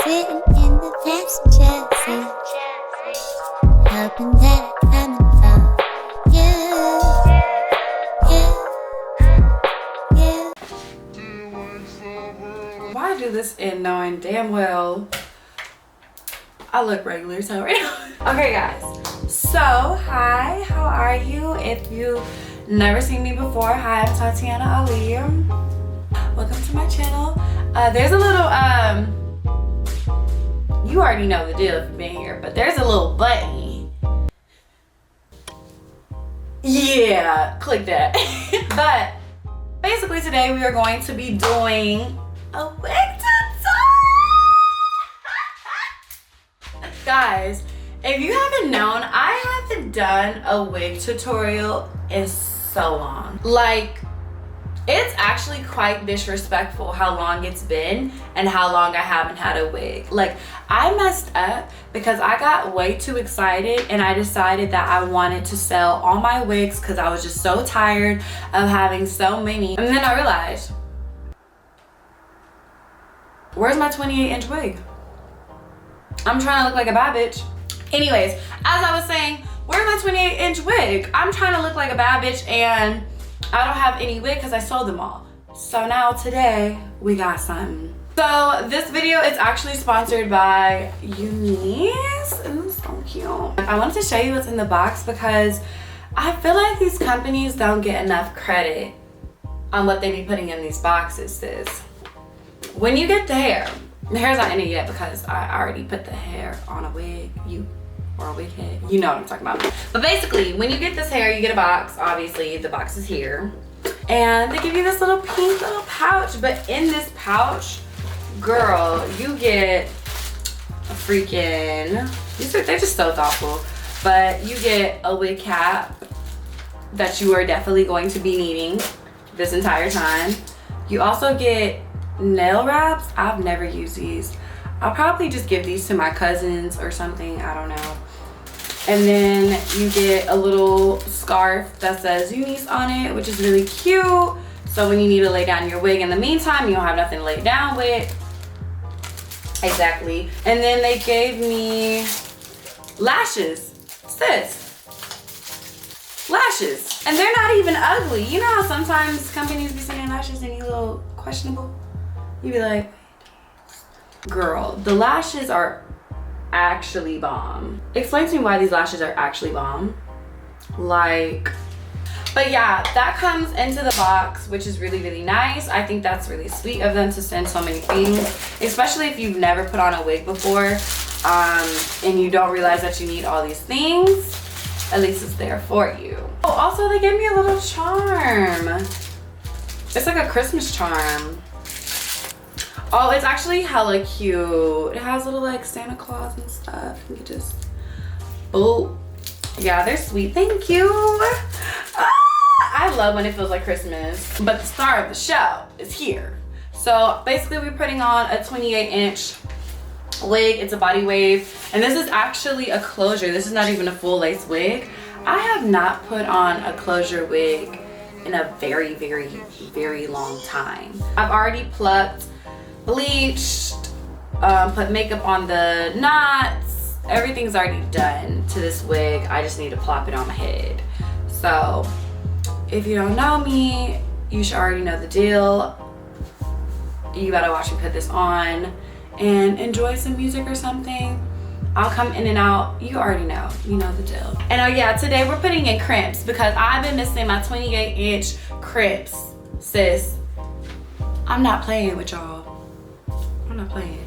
Sitting in the passenger seat, hoping that I come and find you. Why do this in knowing damn well I look regular, so right now. Okay guys, so hi, how are you? If you've never seen me before, hi, I'm Tatyana Ali. Welcome to my channel. There's a little you already know the deal if you've been here, but there's a little button. Yeah, click that. But basically today we are going to be doing a wig tutorial. Guys, if you haven't known, I haven't done a wig tutorial in so long. Like, it's actually quite disrespectful how long it's been and how long I haven't had a wig. Like, I messed up because I got way too excited and I decided that I wanted to sell all my wigs because I was just so tired of having so many. And then I realized, where's my 28-inch wig? I'm trying to look like a bad bitch. Anyways, as I was saying, where's my 28-inch wig? I'm trying to look like a bad bitch and I don't have any wig because I sold them all. So now today we got something. So this video is actually sponsored by Unice. Ooh, so cute. I wanted to show you what's in the box because I feel like these companies don't get enough credit on what they be putting in these boxes, sis. When you get the hair's not in it yet because I already put the hair on a wig. Or a wig head, you know what I'm talking about. But basically, when you get this hair, you get a box. Obviously, the box is here. And they give you this little pink little pouch. But in this pouch, girl, you get a freaking, they're just so thoughtful. But you get a wig cap that you are definitely going to be needing this entire time. You also get nail wraps. I've never used these. I'll probably just give these to my cousins or something, I don't know. And then you get a little scarf that says Unice on it, which is really cute. So when you need to lay down your wig in the meantime, you don't have nothing to lay down with. Exactly. And then they gave me lashes, sis. Lashes. And they're not even ugly. You know how sometimes companies be sending lashes and you a little questionable? You be like, girl, the lashes are actually bomb. Explain to me why these lashes are actually bomb. Like, but yeah, that comes into the box, which is really, really nice. I think that's really sweet of them to send so many things, especially if you've never put on a wig before and you don't realize that you need all these things. At least it's there for you. Oh, also they gave me a little charm. It's like a Christmas charm. Oh, it's actually hella cute. It has little like Santa Claus and stuff. You just, oh, yeah, they're sweet. Thank you. I love when it feels like Christmas. But the star of the show is here. So basically we're putting on a 28-inch wig. It's a body wave. And this is actually a closure. This is not even a full lace wig. I have not put on a closure wig in a very, very, very long time. I've already plucked, bleached, put makeup on the knots. Everything's already done to this wig. I just need to plop it on my head. So if you don't know me, you should already know the deal. You gotta watch me put this on and enjoy some music or something. I'll come in and out. You already know. You know the deal. And oh yeah, today we're putting in crimps because I've been missing my 28-inch crimps, sis. I'm not playing with y'all. I'm not playing.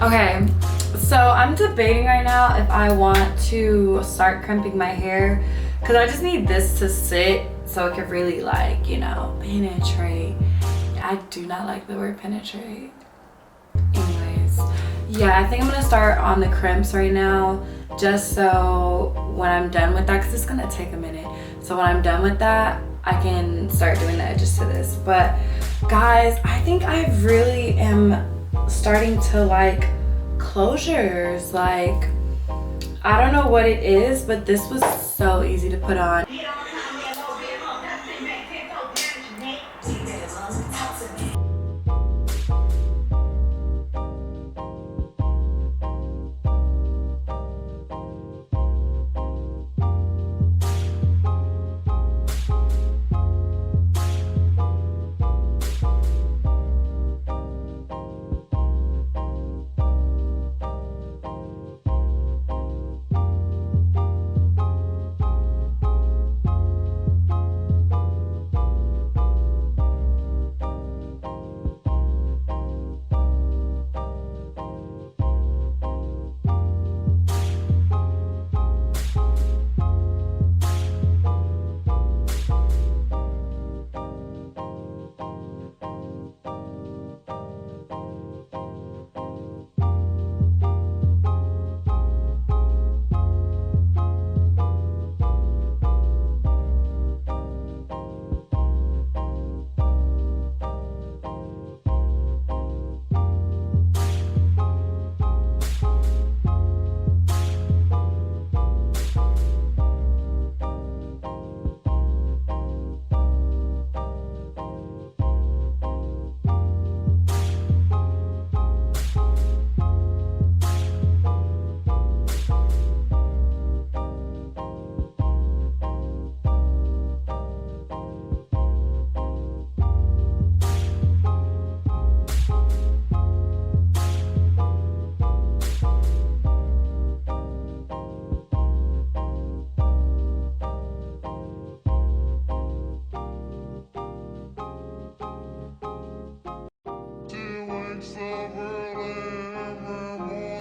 Okay, so I'm debating right now if I want to start crimping my hair, because I just need this to sit so it can really, like, you know, penetrate. I do not like the word penetrate. Anyways, yeah, I think I'm gonna start on the crimps right now, just so when I'm done with that, because it's gonna take a minute, so when I'm done with that I can start doing the edges to this. But guys, I think I really am starting to like closures. Like, I don't know what it is, but this was so easy to put on.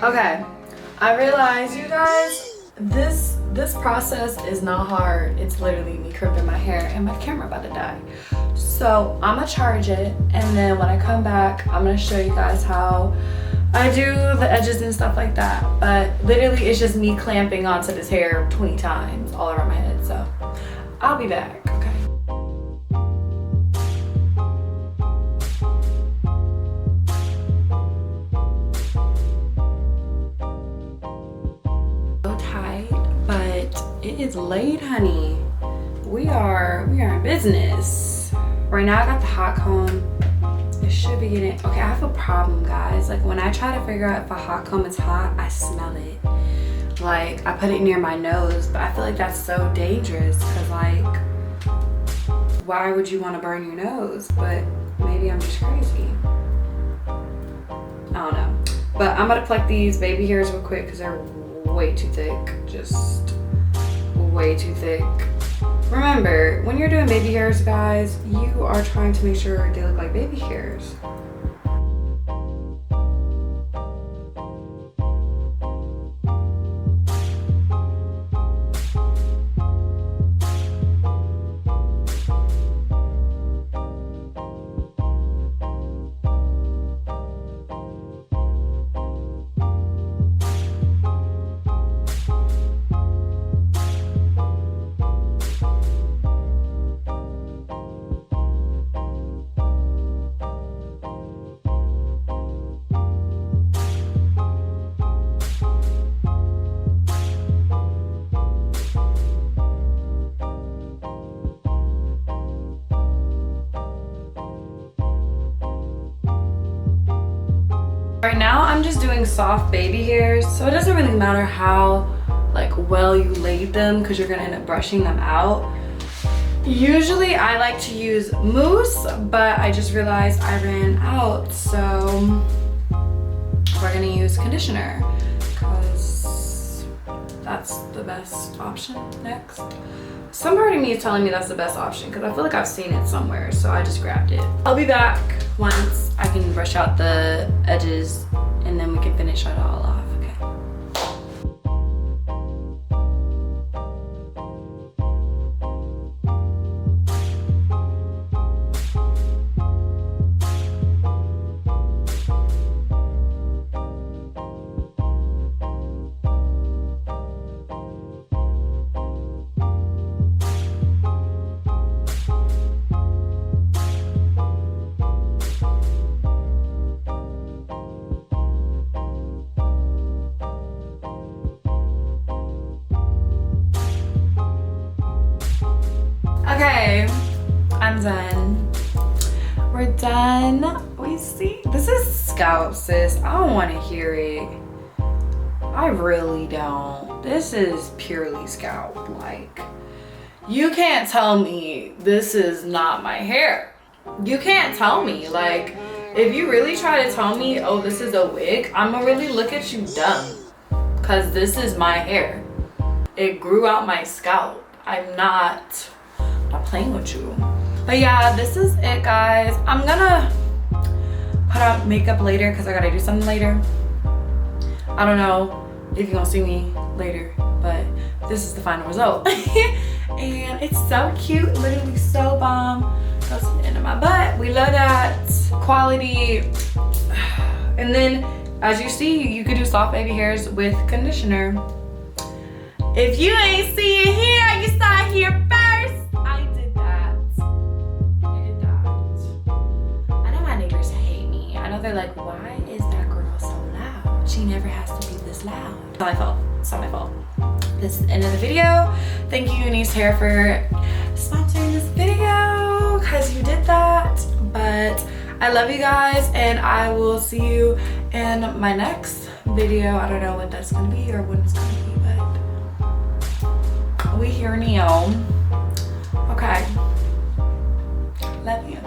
Okay, I realize, you guys, this process is not hard. It's literally me crimping my hair and my camera about to die. So I'm gonna charge it, and then when I come back, I'm gonna show you guys how I do the edges and stuff like that. But literally, it's just me clamping onto this hair 20 times all around my head. So I'll be back. Okay. It is late, honey. We are in business. Right now I got the hot comb. It should be getting, okay, I have a problem, guys. Like, when I try to figure out if a hot comb is hot, I smell it. Like, I put it near my nose, but I feel like that's so dangerous, because like, why would you want to burn your nose? But maybe I'm just crazy. I don't know. But I'm about to pluck these baby hairs real quick because they're way too thick. Just way too thick. Remember, when you're doing baby hairs, guys, you are trying to make sure they look like baby hairs. Right now I'm just doing soft baby hairs, so it doesn't really matter how like well you laid them, because you're gonna end up brushing them out. Usually I like to use mousse, but I just realized I ran out, so we're gonna use conditioner because that's the best option next. Some part of me is telling me that's the best option because I feel like I've seen it somewhere, so I just grabbed it. I'll be back once I can brush out the edges, and then we can finish it all off. Okay. Okay, I'm done. We're done. We see, this is scalp, sis. I don't want to hear it. I really don't. This is purely scalp. Like, you can't tell me this is not my hair. You can't tell me. Like, if you really try to tell me, oh, this is a wig, I'm gonna really look at you dumb. Cause this is my hair. It grew out my scalp. I'm not playing with you. But yeah, this is it, guys. I'm gonna put on makeup later because I gotta do something later. I don't know if you're gonna see me later, but this is the final result. And it's so cute, literally so bomb. Goes to the end of my butt. We love that quality. And then as you see, you could do soft baby hairs with conditioner. If you ain't see it here, you saw it here first. I did that. I know my neighbors hate me. I know they're like, why is that girl so loud? She never has to be this loud. It's not my fault. It's not my fault. This is the end of the video. Thank you, Unice Hair, for sponsoring this video because you did that. But I love you guys, and I will see you in my next video. I don't know what that's gonna be or when it's gonna be, but we here now. Okay. Love you.